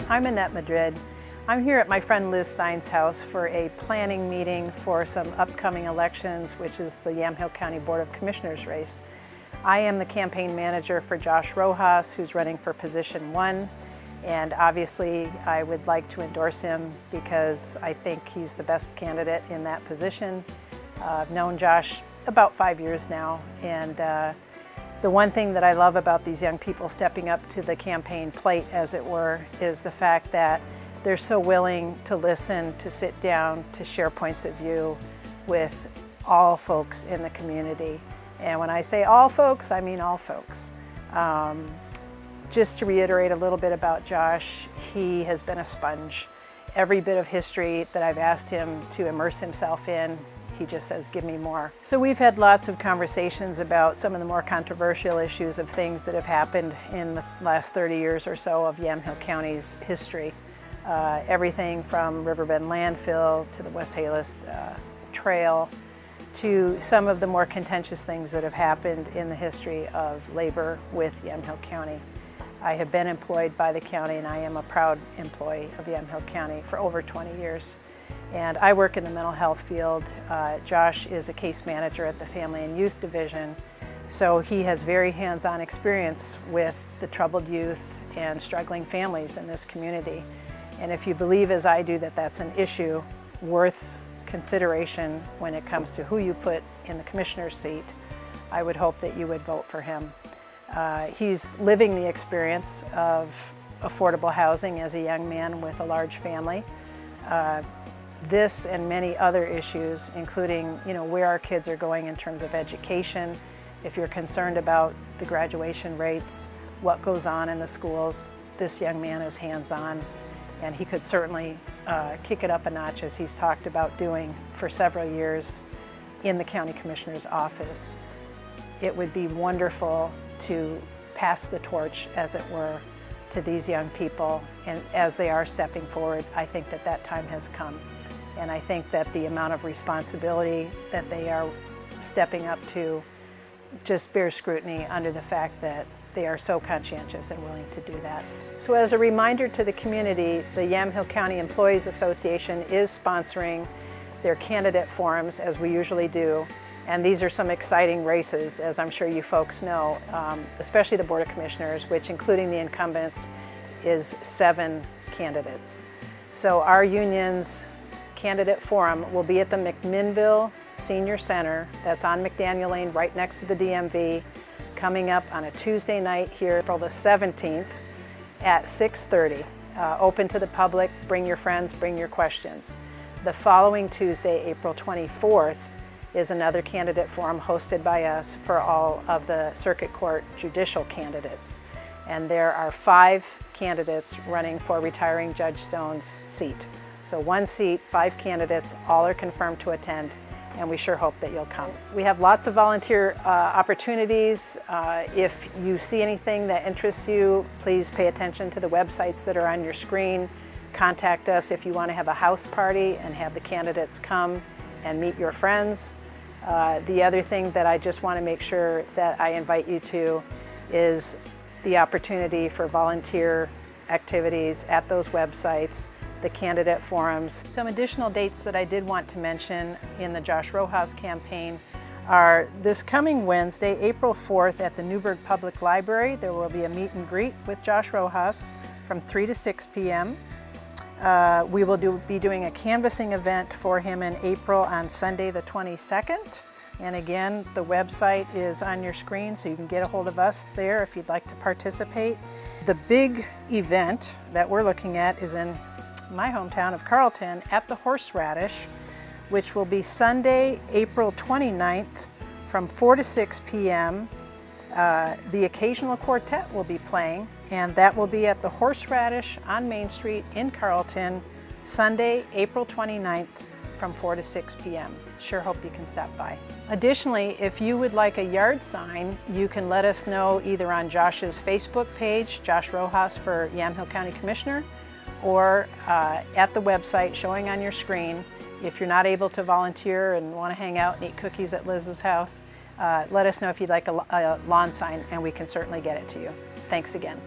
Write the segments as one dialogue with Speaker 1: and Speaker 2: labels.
Speaker 1: I'm Annette Madrid. I'm here at my friend Liz Stein's house for a planning meeting for some upcoming elections, which is the Yamhill County Board of Commissioners race. I am the campaign manager for Josh Rojas, who's running for position 1. And obviously I would like to endorse him because I think he's the best candidate in that position. I've known Josh about 5 years now, and the one thing that I love about these young people stepping up to the campaign plate, as it were, is the fact that they're so willing to listen, to sit down, to share points of view with all folks in the community. And when I say all folks, I mean all folks. Just to reiterate a little bit about Josh, he has been a sponge. Every bit of history that I've asked him to immerse himself in, he just says, give me more. So we've had lots of conversations about some of the more controversial issues of things that have happened in the last 30 years or so of Yamhill County's history. Everything from Riverbend landfill to the West Halis Trail to some of the more contentious things that have happened in the history of labor with Yamhill County. I have been employed by the county, and I am a proud employee of Yamhill County for over 20 years. And I work in the mental health field. Josh is a case manager at the Family and Youth Division, so he has very hands-on experience with the troubled youth and struggling families in this community. And if you believe, as I do, that that's an issue worth consideration when it comes to who you put in the commissioner's seat, I would hope that you would vote for him. He's living the experience of affordable housing as a young man with a large family. This and many other issues, including where our kids are going in terms of education. If you're concerned about the graduation rates, what goes on in the schools, this young man is hands-on, and he could certainly kick it up a notch, as he's talked about doing for several years in the county commissioner's office. It would be wonderful to pass the torch, as it were, to these young people, and as they are stepping forward, I think that that time has come. And I think that the amount of responsibility that they are stepping up to just bears scrutiny under the fact that they are so conscientious and willing to do that. So as a reminder to the community, the Yamhill County Employees Association is sponsoring their candidate forums, as we usually do. And these are some exciting races, as I'm sure you folks know, especially the Board of Commissioners, which, including the incumbents, is 7 candidates. So our union's candidate forum will be at the McMinnville Senior Center. That's on McDaniel Lane, right next to the DMV, coming up on a Tuesday night here, April the 17th at 6:30. Open to the public, bring your friends, bring your questions. The following Tuesday, April 24th, is another candidate forum hosted by us for all of the circuit court judicial candidates. And there are 5 candidates running for retiring Judge Stone's seat. So 1 seat, 5 candidates, all are confirmed to attend, and we sure hope that you'll come. We have lots of volunteer opportunities. If you see anything that interests you, please pay attention to the websites that are on your screen. Contact us if you want to have a house party and have the candidates come and meet your friends. The other thing that I just want to make sure that I invite you to is the opportunity for volunteer activities at those websites, the candidate forums. Some additional dates that I did want to mention in the Josh Rojas campaign are this coming Wednesday, April 4th, at the Newburgh Public Library. There will be a meet and greet with Josh Rojas from 3 to 6 p.m. We will be doing a canvassing event for him in April on Sunday the 22nd. And again, the website is on your screen, so you can get a hold of us there if you'd like to participate. The big event that we're looking at is in my hometown of Carlton at the Horseradish, which will be Sunday, April 29th from 4 to 6 p.m. The Occasional Quartet will be playing, and that will be at the Horseradish on Main Street in Carlton, Sunday, April 29th from 4 to 6 p.m. Sure hope you can stop by. Additionally, if you would like a yard sign, you can let us know either on Josh's Facebook page, Josh Rojas for Yamhill County Commissioner, or at the website showing on your screen. If you're not able to volunteer and want to hang out and eat cookies at Liz's house, let us know if you'd like a lawn sign, and we can certainly get it to you. Thanks again.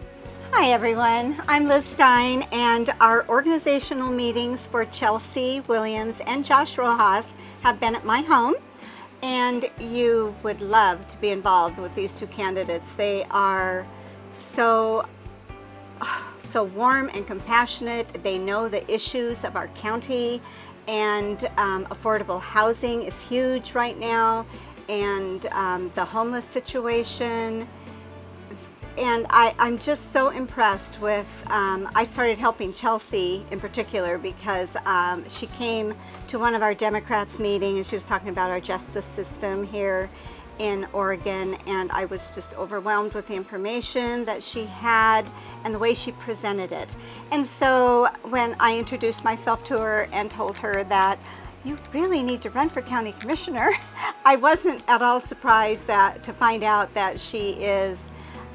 Speaker 2: Hi everyone, I'm Liz Stein, and our organizational meetings for Chelsea Williams and Josh Rojas have been at my home, and you would love to be involved with these two candidates. They are so warm and compassionate. They know the issues of our county, and affordable housing is huge right now, and the homeless situation. And I'm just so impressed with, I started helping Chelsea in particular because she came to one of our Democrats meeting and she was talking about our justice system here in Oregon, and I was just overwhelmed with the information that she had and the way she presented it. And so when I introduced myself to her and told her that you really need to run for county commissioner, I wasn't at all surprised to find out that she is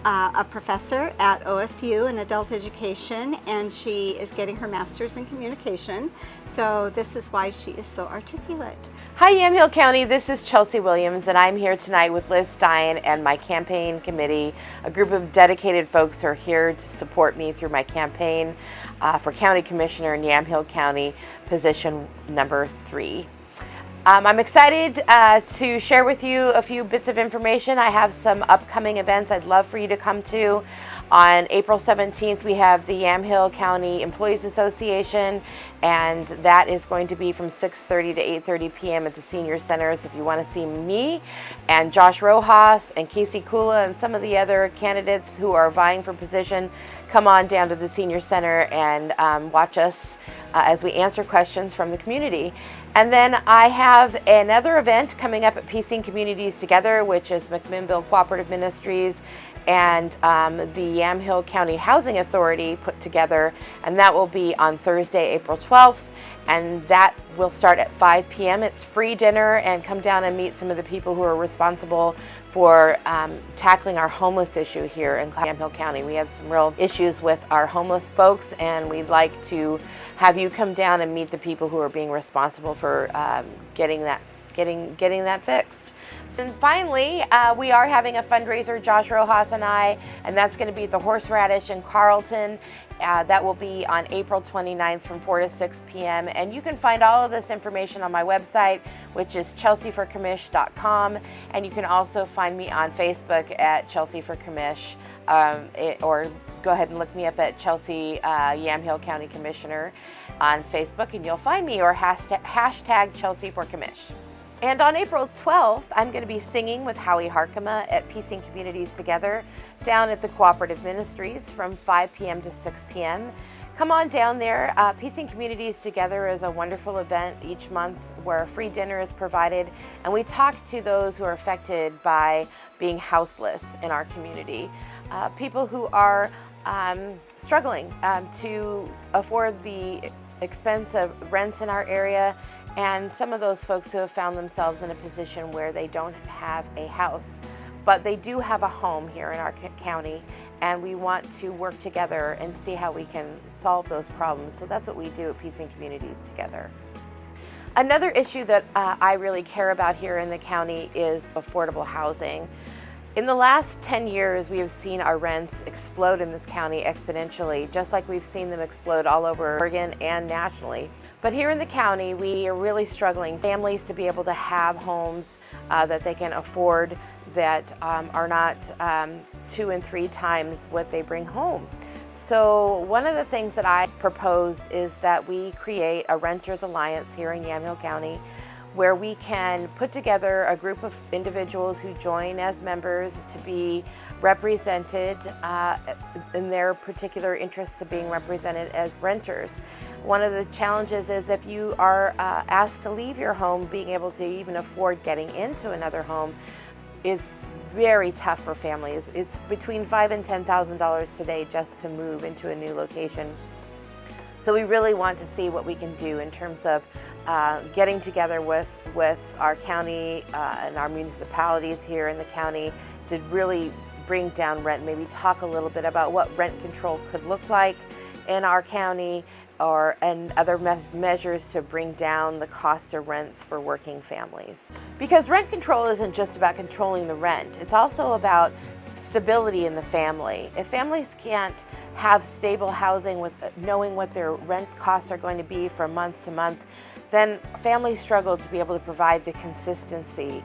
Speaker 2: a professor at OSU in adult education, and she is getting her master's in communication. So this is why she is so articulate.
Speaker 3: Hi Yamhill County, this is Chelsea Williams, and I'm here tonight with Liz Stein and my campaign committee, a group of dedicated folks who are here to support me through my campaign for county commissioner in Yamhill County, position number 3. I'm excited to share with you a few bits of information. I have some upcoming events I'd love for you to come to. On April 17th, we have the Yamhill County Employees Association, and that is going to be from 6:30 to 8:30 p.m. at the Senior Center. So if you want to see me and Josh Rojas and Casey Kula and some of the other candidates who are vying for position, come on down to the Senior Center and watch us as we answer questions from the community. And then I have another event coming up at Piecing Communities Together, which is McMinnville Cooperative Ministries and the Yamhill County Housing Authority put together, and that will be on Thursday, April 12th, and that will start at 5 p.m. It's free dinner, and come down and meet some of the people who are responsible for tackling our homeless issue here in Yamhill County. We have some real issues with our homeless folks, and we'd like to have you come down and meet the people who are being responsible for getting that fixed. And finally, we are having a fundraiser, Josh Rojas and I, and that's going to be at the Horseradish in Carlton. That will be on April 29th from 4 to 6 p.m. And you can find all of this information on my website, which is chelseaforcommish.com. And you can also find me on Facebook at Chelsea for Commish, or go ahead and look me up at Chelsea Yamhill County Commissioner on Facebook, and you'll find me, or hashtag Chelsea for Commish. And on April 12th, I'm going to be singing with Howie Harkema at Piecing Communities Together down at the Cooperative Ministries from 5 p.m. to 6 p.m. Come on down there. Piecing Communities Together is a wonderful event each month where a free dinner is provided, and we talk to those who are affected by being houseless in our community. People who are struggling to afford the expense of rents in our area, and some of those folks who have found themselves in a position where they don't have a house, but they do have a home here in our county, and we want to work together and see how we can solve those problems. So that's what we do at Piecing Communities Together. Another issue that I really care about here in the county is affordable housing. In the last 10 years, we have seen our rents explode in this county exponentially, just like we've seen them explode all over Oregon and nationally. But here in the county, we are really struggling families to be able to have homes that they can afford, that are not 2 and 3 times what they bring home. So one of the things that I proposed is that we create a Renters Alliance here in Yamhill County, where we can put together a group of individuals who join as members to be represented in their particular interests of being represented as renters. One of the challenges is if you are asked to leave your home, being able to even afford getting into another home is very tough for families. It's between $5,000 and $10,000 today just to move into a new location. So we really want to see what we can do in terms of getting together with our county and our municipalities here in the county to really bring down rent, maybe talk a little bit about what rent control could look like in our county, and other measures to bring down the cost of rents for working families. Because rent control isn't just about controlling the rent, it's also about stability in the family. If families can't have stable housing with knowing what their rent costs are going to be from month to month, then families struggle to be able to provide the consistency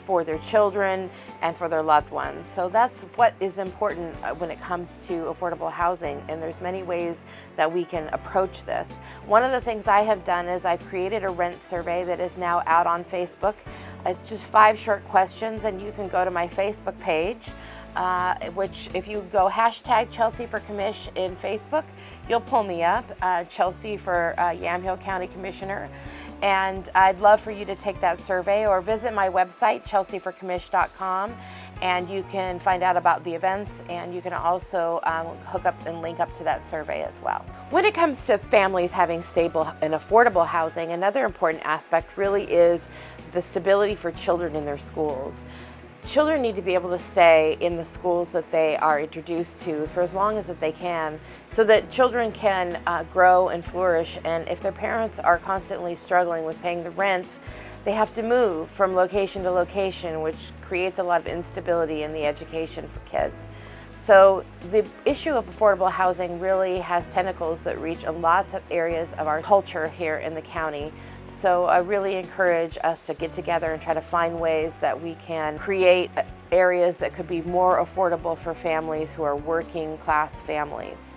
Speaker 3: for their children and for their loved ones. So that's what is important when it comes to affordable housing, and there's many ways that we can approach this. One of the things I have done is I've created a rent survey that is now out on Facebook. It's just 5 short questions, and you can go to my Facebook page, which if you go hashtag Chelsea for Commish in Facebook, you'll pull me up, Chelsea for Yamhill County Commissioner. And I'd love for you to take that survey or visit my website, chelseaforcommish.com, and you can find out about the events, and you can also hook up and link up to that survey as well. When it comes to families having stable and affordable housing, another important aspect really is the stability for children in their schools. Children need to be able to stay in the schools that they are introduced to for as long as that they can, so that children can grow and flourish. And if their parents are constantly struggling with paying the rent, they have to move from location to location, which creates a lot of instability in the education for kids. So the issue of affordable housing really has tentacles that reach lots of areas of our culture here in the county. So I really encourage us to get together and try to find ways that we can create areas that could be more affordable for families who are working class families.